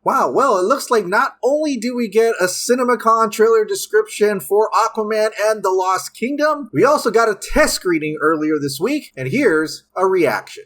Wow, well, it looks like not only do we get a CinemaCon trailer description for Aquaman and the Lost Kingdom, we also got a test screening earlier this week, and here's a reaction.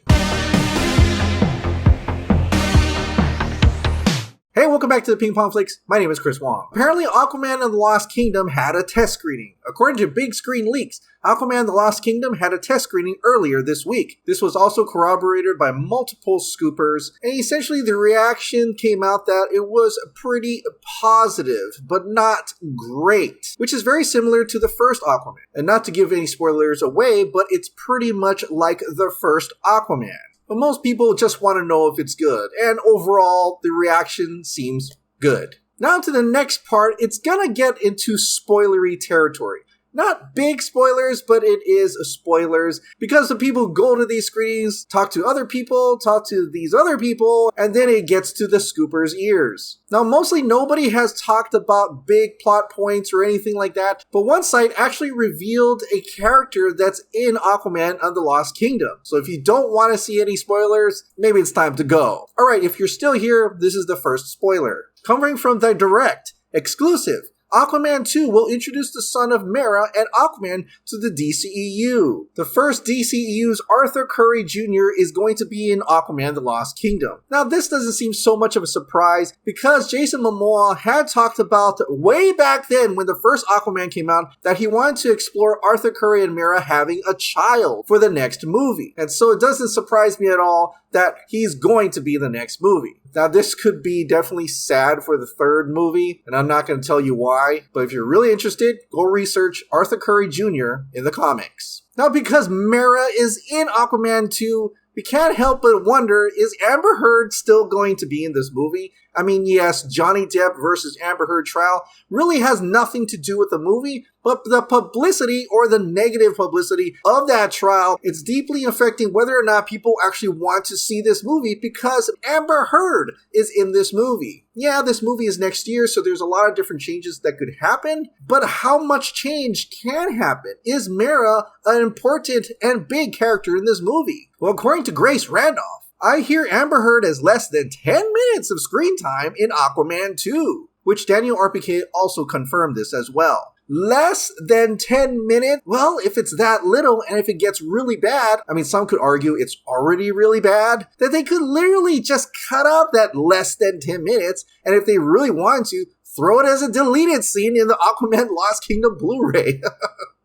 Hey, welcome back to the Ping Pong Flix. My name is Chris Wong. Apparently, Aquaman and the Lost Kingdom had a test screening. According to Big Screen Leaks, Aquaman and the Lost Kingdom had a test screening earlier this week. This was also corroborated by multiple scoopers, and essentially the reaction came out that it was pretty positive, but not great, which is very similar to the first Aquaman. And not to give any spoilers away, but it's pretty much like the first Aquaman. But most people just want to know if it's good, and overall, the reaction seems good. Now to the next part, it's gonna get into spoilery territory. Not big spoilers, but it is spoilers, because the people go to these screenings, talk to other people, talk to these other people, and then it gets to the scoopers' ears. Now, mostly nobody has talked about big plot points or anything like that, but one site actually revealed a character that's in Aquaman and the Lost Kingdom. So if you don't want to see any spoilers, maybe it's time to go. Alright, if you're still here, this is the first spoiler. Coming from the direct, exclusive, Aquaman 2 will introduce the son of Mera and Aquaman to the DCEU. The first DCEU's Arthur Curry Jr. is going to be in Aquaman the Lost Kingdom. Now this doesn't seem so much of a surprise because Jason Momoa had talked about way back then when the first Aquaman came out that he wanted to explore Arthur Curry and Mera having a child for the next movie. And so it doesn't surprise me at all that he's going to be the next movie. Now this could be definitely sad for the third movie, and I'm not going to tell you why, but if you're really interested, go research Arthur Curry Jr. in the comics. Now because Mera is in Aquaman 2, we can't help but wonder, is Amber Heard still going to be in this movie? I mean, yes, Johnny Depp versus Amber Heard trial really has nothing to do with the movie, but the publicity or the negative publicity of that trial, it's deeply affecting whether or not people actually want to see this movie because Amber Heard is in this movie. Yeah, this movie is next year, so there's a lot of different changes that could happen, but how much change can happen? Is Mera an important and big character in this movie? Well, according to Grace Randolph, I hear Amber Heard has less than 10 minutes of screen time in Aquaman 2, which Daniel RPK also confirmed this as well. Less than 10 minutes? Well, if it's that little and if it gets really bad, I mean, some could argue it's already really bad, that they could literally just cut out that less than 10 minutes, and if they really wanted to, throw it as a deleted scene in the Aquaman Lost Kingdom Blu-ray.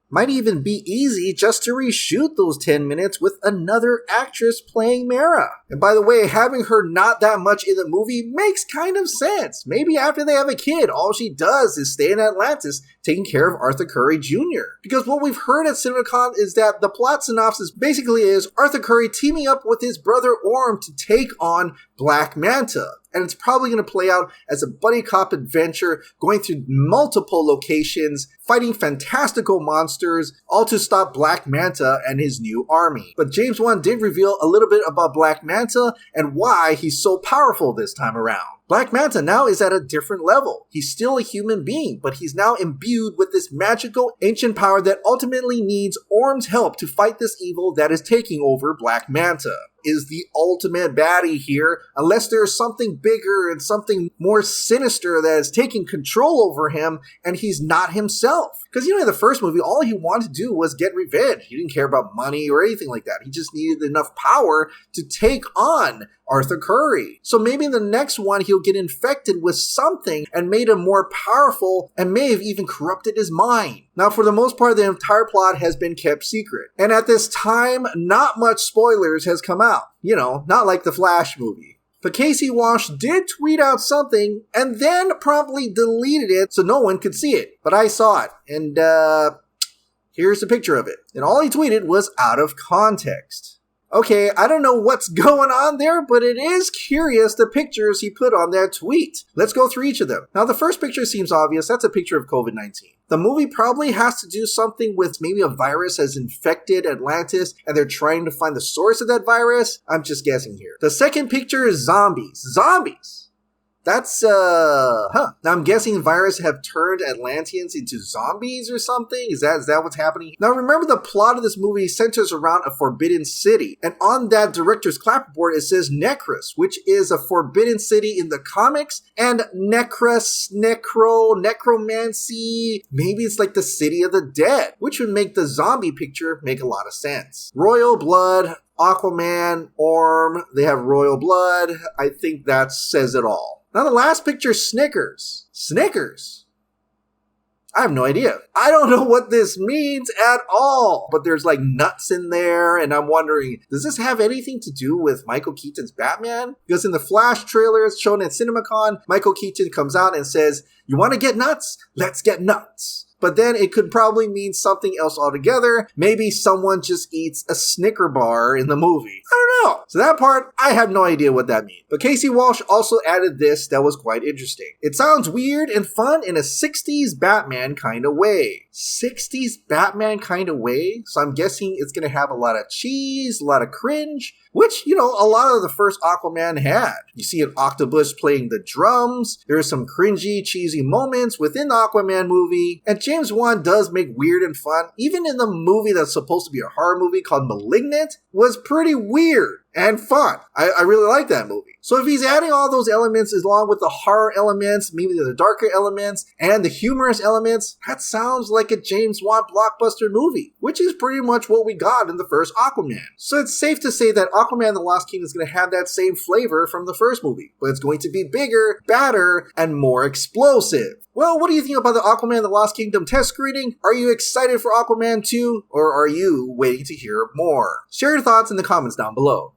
Might even be easy just to reshoot those 10 minutes with another actress playing Mera. And by the way, having her not that much in the movie makes kind of sense. Maybe after they have a kid, all she does is stay in Atlantis taking care of Arthur Curry Jr. Because what we've heard at CinemaCon is that the plot synopsis basically is Arthur Curry teaming up with his brother Orm to take on Black Manta. And it's probably going to play out as a buddy cop adventure going through multiple locations, fighting fantastical monsters, all to stop Black Manta and his new army. But James Wan did reveal a little bit about Black Manta and why he's so powerful this time around. Black Manta now is at a different level. He's still a human being, but he's now imbued with this magical ancient power that ultimately needs Orm's help to fight this evil that is taking over Black Manta. Is the ultimate baddie here, unless there's something bigger and something more sinister that is taking control over him and he's not himself. Because in the first movie, all he wanted to do was get revenge. He didn't care about money or anything like that. He just needed enough power to take on Arthur Curry. So maybe in the next one, he'll get infected with something and made him more powerful and may have even corrupted his mind. Now, for the most part, the entire plot has been kept secret. And at this time, not much spoilers has come out. Not like the Flash movie. But Casey Walsh did tweet out something and then promptly deleted it so no one could see it. But I saw it, and here's a picture of it. And all he tweeted was out of context. Okay, I don't know what's going on there, but it is curious the pictures he put on that tweet. Let's go through each of them. Now, the first picture seems obvious. That's a picture of COVID-19. The movie probably has to do something with maybe a virus has infected Atlantis and they're trying to find the source of that virus. I'm just guessing here. The second picture is zombies. Zombies! That's, Now I'm guessing viruses have turned Atlanteans into zombies or something? Is that what's happening? Now remember, the plot of this movie centers around a forbidden city. And on that director's clapboard, it says Necrus, which is a forbidden city in the comics. And necromancy. Maybe it's like the city of the dead, which would make the zombie picture make a lot of sense. Royal blood, Aquaman, Orm, they have royal blood. I think that says it all. Now the last picture, Snickers. Snickers? I have no idea. I don't know what this means at all. But there's like nuts in there, and I'm wondering, does this have anything to do with Michael Keaton's Batman? Because in the Flash trailer shown at CinemaCon, Michael Keaton comes out and says, "You want to get nuts? Let's get nuts." But then it could probably mean something else altogether. Maybe someone just eats a Snicker bar in the movie. I don't know. So that part, I have no idea what that means. But Casey Walsh also added this that was quite interesting. It sounds weird and fun in a 60s Batman kind of way. 60s Batman kind of way? So I'm guessing it's going to have a lot of cheese, a lot of cringe, which, a lot of the first Aquaman had. You see an octopus playing the drums. There are some cringy, cheesy moments within the Aquaman movie. And James Wan does make weird and fun. Even in the movie that's supposed to be a horror movie called Malignant, was pretty weird and fun. I really like that movie. So if he's adding all those elements along with the horror elements, maybe the darker elements, and the humorous elements, that sounds like a James Wan blockbuster movie, which is pretty much what we got in the first Aquaman. So it's safe to say that Aquaman and the Lost Kingdom is going to have that same flavor from the first movie, but it's going to be bigger, badder, and more explosive. Well, what do you think about the Aquaman and the Lost Kingdom test screening? Are you excited for Aquaman 2, or are you waiting to hear more? Share your thoughts in the comments down below.